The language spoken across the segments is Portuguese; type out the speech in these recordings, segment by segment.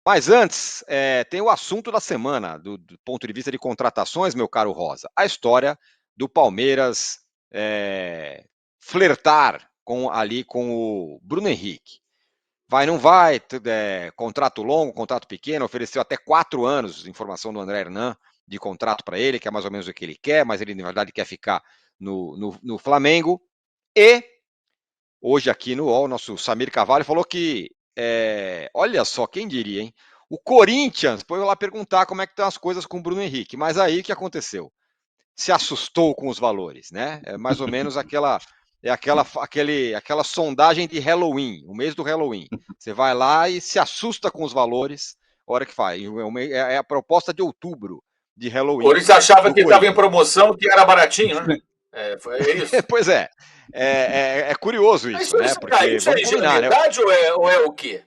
Mas antes, tem o assunto da semana, do ponto de vista de contratações, meu caro Rosa. A história do Palmeiras flertar ali com o Bruno Henrique. Vai, não vai, contrato longo, contrato pequeno, ofereceu até 4 anos, informação do André Hernan, de contrato para ele, que é mais ou menos o que ele quer, mas ele, na verdade, quer ficar no Flamengo. E hoje aqui no UOL, nosso Samir Carvalho falou que, olha só, quem diria, hein? O Corinthians foi lá perguntar como é que estão as coisas com o Bruno Henrique, mas aí o que aconteceu? Se assustou com os valores, né? É mais ou menos aquela sondagem de Halloween, o mês do Halloween. Você vai lá e se assusta com os valores, a hora que faz. É a proposta de outubro de O Halloween Corinthians achava do que estava em Corinthians. promoção, que era baratinho, né? É isso. Pois é curioso isso, né? Porque Isso é vamos combinar, né? ingenuidade ou é o quê?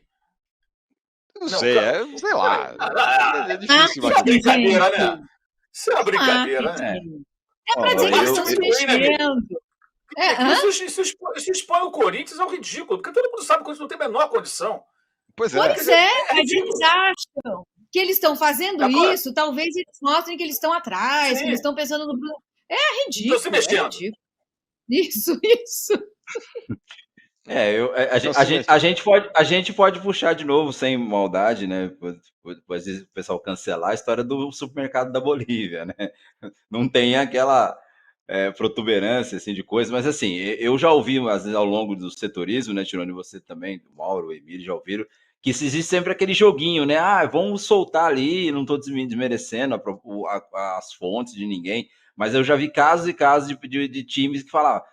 Não Não, sei, sei lá. É difícil isso é uma imaginar. brincadeira, né? Gente. Isso é uma brincadeira, né? É para dizer que eles estão se mexendo. Isso expõe o Corinthians ao ridículo, porque todo mundo sabe que o Corinthians não tem a menor condição. Pois mas eles acham que eles estão fazendo isso, talvez eles mostrem que eles estão atrás, que eles estão pensando no Bruno. É ridículo. Estão se mexendo. Ridículo. Isso. A gente pode puxar de novo, sem maldade, né? Às vezes o pessoal cancelar a história do supermercado da Bolívia, né? Não tem aquela protuberância assim, de coisas, mas assim, eu já ouvi, às vezes, ao longo do setorismo, né, Tirone, você também, o Mauro, o Emílio já ouviram, que existe sempre aquele joguinho, né? Vamos soltar ali, não estou desmerecendo as fontes de ninguém, mas eu já vi casos e casos de times que falavam,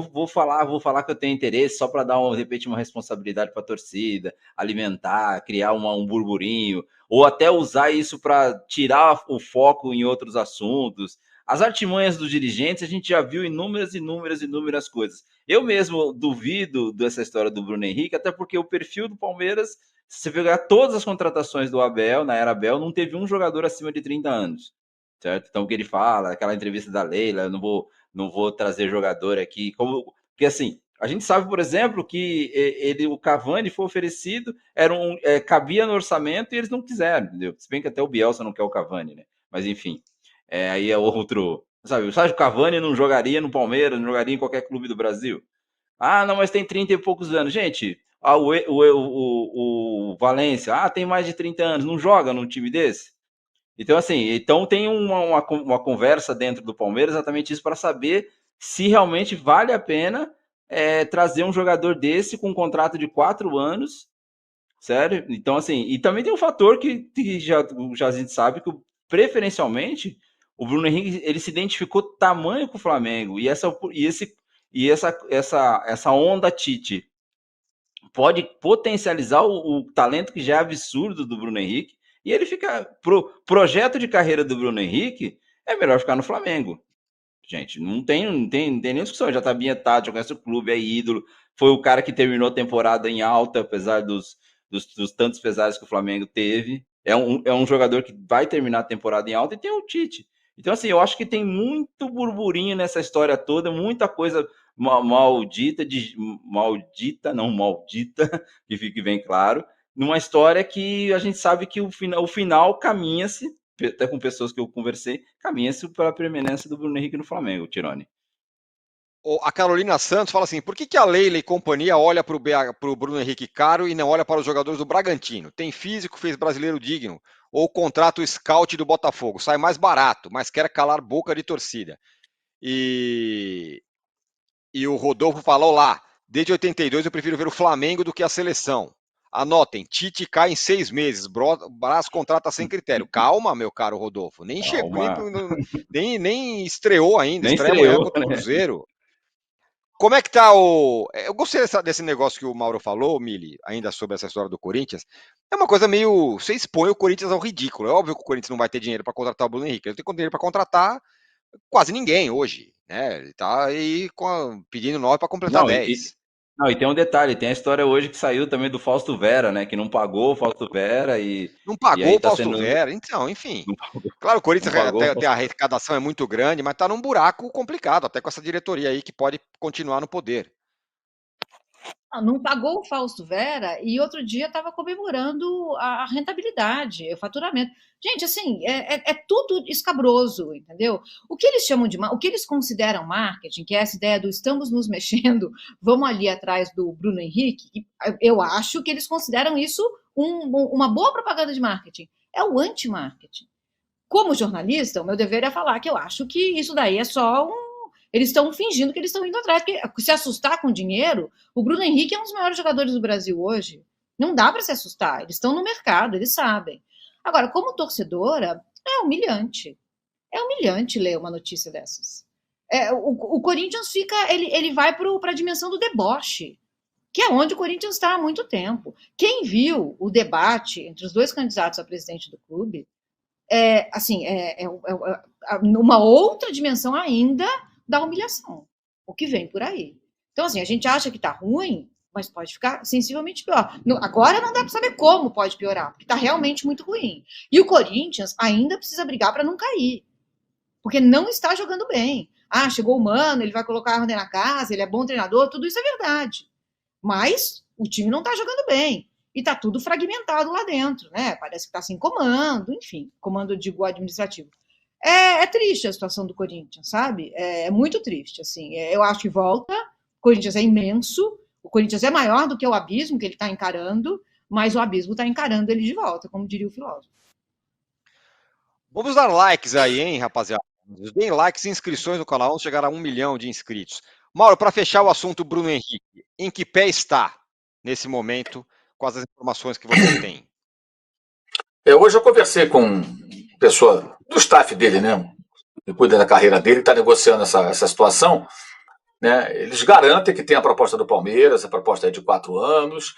vou falar que eu tenho interesse só para dar, de repente, uma responsabilidade para a torcida, alimentar, criar um burburinho, ou até usar isso para tirar o foco em outros assuntos. As artimanhas dos dirigentes, a gente já viu inúmeras coisas. Eu mesmo duvido dessa história do Bruno Henrique, até porque o perfil do Palmeiras, se você pegar todas as contratações do Abel, na era Abel, não teve um jogador acima de 30 anos. Certo? Então, o que ele fala, aquela entrevista da Leila, não vou trazer jogador aqui, porque assim, a gente sabe, por exemplo, que o Cavani foi oferecido, cabia no orçamento e eles não quiseram, entendeu? Se bem que até o Bielsa não quer o Cavani, né? Mas enfim, aí é outro. Sabe, o Cavani não jogaria no Palmeiras, não jogaria em qualquer clube do Brasil. Não, mas tem 30 e poucos anos. Gente, o Valência, tem mais de 30 anos, não joga num time desse? Então, assim, tem uma conversa dentro do Palmeiras exatamente isso para saber se realmente vale a pena trazer um jogador desse com um contrato de 4 anos, sério? Então, assim, e também tem um fator que já a gente sabe que, preferencialmente, o Bruno Henrique ele se identificou tamanho com o Flamengo e essa onda Tite pode potencializar o talento que já é absurdo do Bruno Henrique. E ele fica. Projeto de carreira do Bruno Henrique, é melhor ficar no Flamengo. Gente, não tem nem discussão. Já está ambientado, já conhece o clube, é ídolo. Foi o cara que terminou a temporada em alta, apesar dos tantos pesares que o Flamengo teve. É um jogador que vai terminar a temporada em alta e tem o Tite. Então, assim, eu acho que tem muito burburinho nessa história toda, muita coisa maldita, que fique bem claro, numa história que a gente sabe que o final caminha-se, até com pessoas que eu conversei, caminha-se para a preeminência do Bruno Henrique no Flamengo, Tirone. A Carolina Santos fala assim, por que a Leila e companhia olha para o Bruno Henrique caro e não olha para os jogadores do Bragantino? Tem físico, fez brasileiro digno, ou contrato scout do Botafogo, sai mais barato, mas quer calar boca de torcida. E o Rodolfo falou lá, desde 82 eu prefiro ver o Flamengo do que a seleção. Anotem, Tite cai em 6 meses, Brás contrata sem critério. Calma, meu caro Rodolfo, nem chegou, nem estreou ainda, nem estreia amanhã contra o Cruzeiro. Como é que tá Eu gostei desse negócio que o Mauro falou, Mili, ainda sobre essa história do Corinthians. É uma coisa meio... Você expõe o Corinthians ao ridículo. É óbvio que o Corinthians não vai ter dinheiro para contratar o Bruno Henrique. Ele tem dinheiro para contratar quase ninguém hoje, né? Ele tá aí pedindo 9 para completar 10. E tem um detalhe, tem a história hoje que saiu também do Fausto Vera, né? Que não pagou o Fausto Vera e... Não pagou o Fausto Vera, então, enfim. Claro, o Corinthians tem a arrecadação é muito grande, mas tá num buraco complicado, até com essa diretoria aí que pode continuar no poder. Não pagou o Fausto Vera e outro dia estava comemorando a rentabilidade, o faturamento. Gente, assim, é tudo escabroso, entendeu? O que eles chamam o que eles consideram marketing, que é essa ideia do estamos nos mexendo, vamos ali atrás do Bruno Henrique, eu acho que eles consideram isso uma boa propaganda de marketing. É o anti-marketing. Como jornalista, o meu dever é falar que eu acho que isso daí é só eles estão fingindo que eles estão indo atrás, porque se assustar com dinheiro, o Bruno Henrique é um dos maiores jogadores do Brasil hoje. Não dá para se assustar, eles estão no mercado, eles sabem. Agora, como torcedora, é humilhante. É humilhante ler uma notícia dessas. O Corinthians ele vai para a dimensão do deboche, que é onde o Corinthians está há muito tempo. Quem viu o debate entre os dois candidatos a presidente do clube, numa outra dimensão ainda da humilhação, o que vem por aí. Então, assim, a gente acha que está ruim, mas pode ficar sensivelmente pior. Agora não dá para saber como pode piorar, porque está realmente muito ruim. E o Corinthians ainda precisa brigar para não cair, porque não está jogando bem. Chegou o Mano, ele vai colocar a ordem na casa, ele é bom treinador, tudo isso é verdade. Mas o time não está jogando bem. E está tudo fragmentado lá dentro, né? Parece que está sem comando, enfim, comando, digo, administrativo. É triste a situação do Corinthians, sabe? É muito triste, assim. Eu acho que volta, o Corinthians é imenso, o Corinthians é maior do que o abismo que ele está encarando, mas o abismo está encarando ele de volta, como diria o filósofo. Vamos dar likes aí, hein, rapaziada? Deem likes e inscrições no canal, vamos chegar a 1 milhão de inscritos. Mauro, para fechar o assunto Bruno Henrique, em que pé está nesse momento com as informações que você tem? Hoje eu conversei com pessoa do staff dele, né? Que cuida da carreira dele, está negociando essa situação. Né? Eles garantem que tem a proposta do Palmeiras, a proposta é de 4 anos,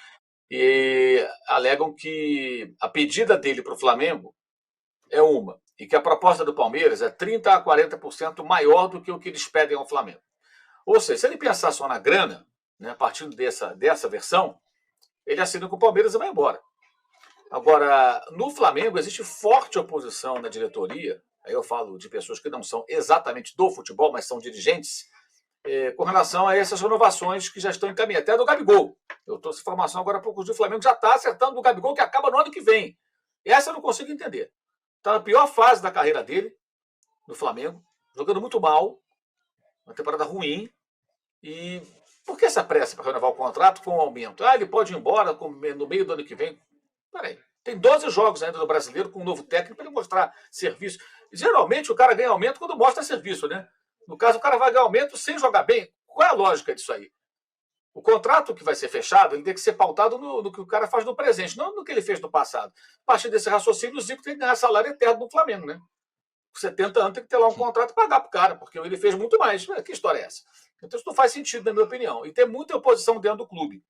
e alegam que a pedida dele para o Flamengo é uma, e que a proposta do Palmeiras é 30% a 40% maior do que o que eles pedem ao Flamengo. Ou seja, se ele pensar só na grana, né, partindo dessa versão, ele assina com o Palmeiras e vai embora. Agora, no Flamengo existe forte oposição na diretoria, aí eu falo de pessoas que não são exatamente do futebol, mas são dirigentes, com relação a essas renovações que já estão encaminhadas. Até do Gabigol. Eu trouxe informação agora há pouco do Flamengo, já está acertando do Gabigol, que acaba no ano que vem. Essa eu não consigo entender. Está na pior fase da carreira dele, no Flamengo, jogando muito mal, uma temporada ruim. E por que essa pressa para renovar o contrato com um aumento? Ele pode ir embora no meio do ano que vem. Peraí, tem 12 jogos ainda do Brasileiro com um novo técnico para ele mostrar serviço. Geralmente o cara ganha aumento quando mostra serviço, né? No caso, o cara vai ganhar aumento sem jogar bem. Qual é a lógica disso aí? O contrato que vai ser fechado, ele tem que ser pautado no que o cara faz no presente, não no que ele fez no passado. A partir desse raciocínio, o Zico tem que ganhar salário eterno no Flamengo, né? Com 70 anos tem que ter lá um contrato e pagar pro cara, porque ele fez muito mais. Que história é essa? Então isso não faz sentido, na minha opinião. E tem muita oposição dentro do clube.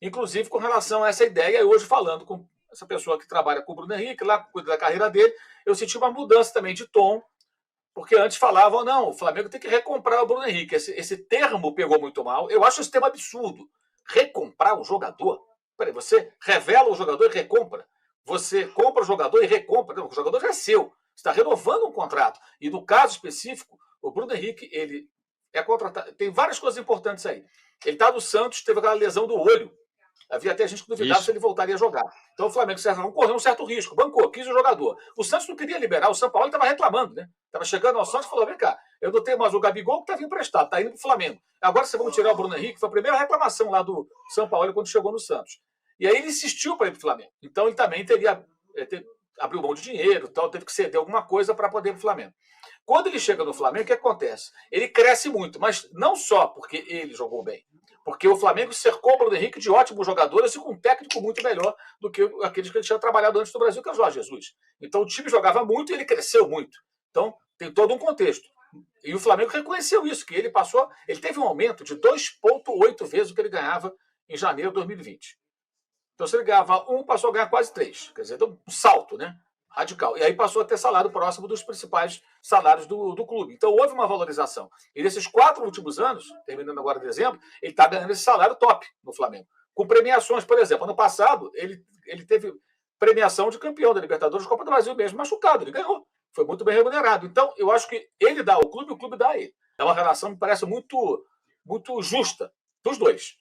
Inclusive com relação a essa ideia, e hoje falando com essa pessoa que trabalha com o Bruno Henrique, lá cuida da carreira dele, eu senti uma mudança também de tom, porque antes falavam, não, o Flamengo tem que recomprar o Bruno Henrique. Esse termo pegou muito mal. Eu acho esse termo absurdo. Recomprar o jogador? Peraí, você revela o jogador e recompra? Você compra o jogador e recompra? Não, o jogador já é seu. Você está renovando um contrato. E no caso específico, o Bruno Henrique, ele é contratado. Tem várias coisas importantes aí. Ele está no Santos, teve aquela lesão do olho. Havia até gente que duvidava se ele voltaria a jogar. Então o Flamengo correu um certo risco, bancou, quis o jogador. O Santos não queria liberar, o São Paulo estava reclamando, né? Estava chegando ao Santos e falou: vem cá, eu não tenho mais o Gabigol que está vindo emprestado, está indo para o Flamengo. Agora vocês vão tirar o Bruno Henrique, foi a primeira reclamação lá do São Paulo quando chegou no Santos. E aí ele insistiu para ir para o Flamengo. Então ele também abriu mão de dinheiro, teve que ceder alguma coisa para poder ir para o Flamengo. Quando ele chega no Flamengo, o que acontece? Ele cresce muito, mas não só porque ele jogou bem. Porque o Flamengo cercou o Bruno Henrique de ótimos jogadores e com um técnico muito melhor do que aqueles que ele tinha trabalhado antes do Brasil, que é o Jorge Jesus. Então o time jogava muito e ele cresceu muito. Então tem todo um contexto. E o Flamengo reconheceu isso, que ele teve um aumento de 2,8 vezes o que ele ganhava em janeiro de 2020. Então se ele ganhava 1, passou a ganhar quase 3. Quer dizer, deu um salto, né? Radical. E aí passou a ter salário próximo dos principais salários do clube. Então houve uma valorização. E nesses 4 últimos anos, terminando agora em dezembro, ele está ganhando esse salário top no Flamengo. Com premiações, por exemplo. Ano passado, ele teve premiação de campeão da Libertadores, Copa do Brasil mesmo, machucado. Ele ganhou. Foi muito bem remunerado. Então, eu acho que ele dá ao clube, o clube dá a ele. É uma relação que me parece muito, muito justa dos dois.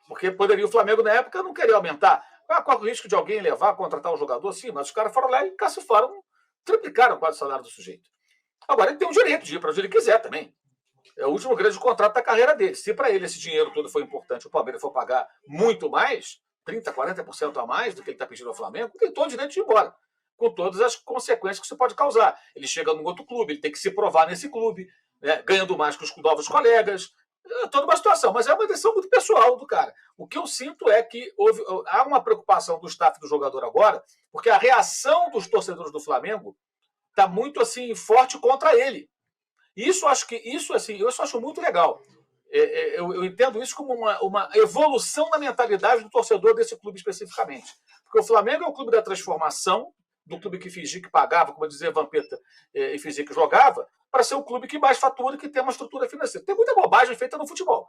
Porque poderia o Flamengo, na época, não querer aumentar. Qual o risco de alguém levar, contratar um jogador? Sim, mas os caras foram lá e cacifaram, triplicaram quase o salário do sujeito. Agora, ele tem o direito de ir para onde ele quiser também. É o último grande contrato da carreira dele. Se para ele esse dinheiro todo foi importante, o Palmeiras for pagar muito mais, 30%, 40% a mais do que ele está pedindo ao Flamengo, tem todo o direito de ir embora, com todas as consequências que isso pode causar. Ele chega num outro clube, ele tem que se provar nesse clube, né, ganhando mais que os novos colegas. É toda uma situação, mas é uma decisão muito pessoal do cara. O que eu sinto é que há uma preocupação do staff do jogador agora, porque a reação dos torcedores do Flamengo está muito assim forte contra ele. Isso eu acho muito legal. Eu entendo isso como uma evolução na mentalidade do torcedor desse clube especificamente. Porque o Flamengo é o clube da transformação, do clube que fingia que pagava, como dizia Vampeta, e fingia que jogava, para ser o clube que mais fatura e que tem uma estrutura financeira. Tem muita bobagem feita no futebol.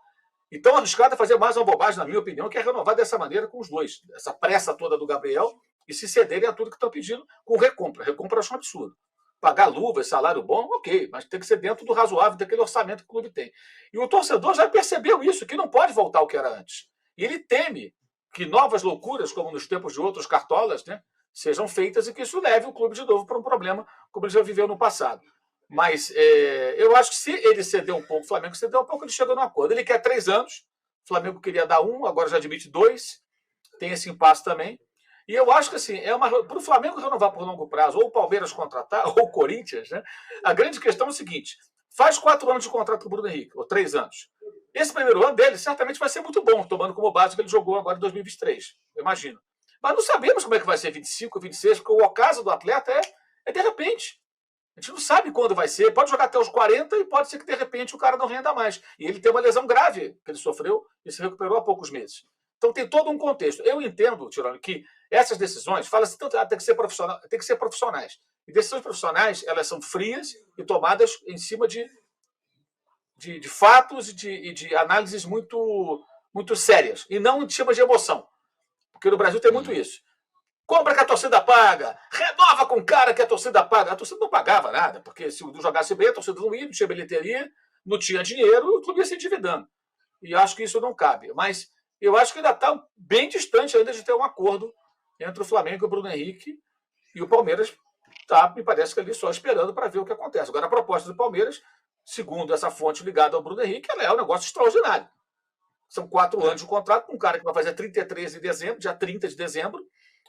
Então, arriscado é fazer mais uma bobagem, na minha opinião, que é renovar dessa maneira com os dois. Essa pressa toda do Gabriel e se cederem a tudo que estão pedindo com recompra. Recompra eu acho um absurdo. Pagar luvas, salário bom, ok, mas tem que ser dentro do razoável, daquele orçamento que o clube tem. E o torcedor já percebeu isso, que não pode voltar ao que era antes. E ele teme que novas loucuras, como nos tempos de outros cartolas, né, sejam feitas e que isso leve o clube de novo para um problema, como ele já viveu no passado. Mas eu acho que se ele ceder um pouco, o Flamengo ceder um pouco, ele chega no acordo. Ele quer 3 anos, o Flamengo queria dar 1, agora já admite 2, tem esse impasse também. E eu acho que assim, para o Flamengo renovar por longo prazo, ou o Palmeiras contratar, ou o Corinthians, né? A grande questão é o seguinte: faz 4 anos de contrato com o Bruno Henrique, ou 3 anos. Esse primeiro ano dele certamente vai ser muito bom, tomando como base o que ele jogou agora em 2023, eu imagino. Mas não sabemos como é que vai ser 25, 26, porque o ocaso do atleta é de repente. A gente não sabe quando vai ser. Pode jogar até os 40 e pode ser que de repente o cara não renda mais. E ele tem uma lesão grave que ele sofreu e se recuperou há poucos meses. Então tem todo um contexto. Eu entendo, Tirone, que essas decisões, fala-se tanto, tem que ser profissional, tem que ser profissionais. E decisões profissionais, elas são frias e tomadas em cima de fatos e de análises muito, muito sérias. E não em cima de emoção. Porque no Brasil tem muito isso. Compra que a torcida paga, renova com o cara que a torcida paga. A torcida não pagava nada, porque se não jogasse bem, a torcida não ia, não tinha bilheteria, não tinha dinheiro, e o clube ia se endividando. E acho que isso não cabe. Mas eu acho que ainda está bem distante ainda de ter um acordo entre o Flamengo e o Bruno Henrique, e o Palmeiras está, me parece que ali só esperando para ver o que acontece. Agora, a proposta do Palmeiras, segundo essa fonte ligada ao Bruno Henrique, ela é um negócio extraordinário. São 4 anos de contrato com um cara que vai fazer 33 em dezembro, dia 30 de dezembro,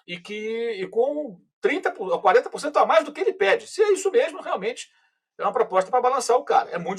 e com 30% ou 40% a mais do que ele pede. Se é isso mesmo, realmente é uma proposta para balançar o cara. É muito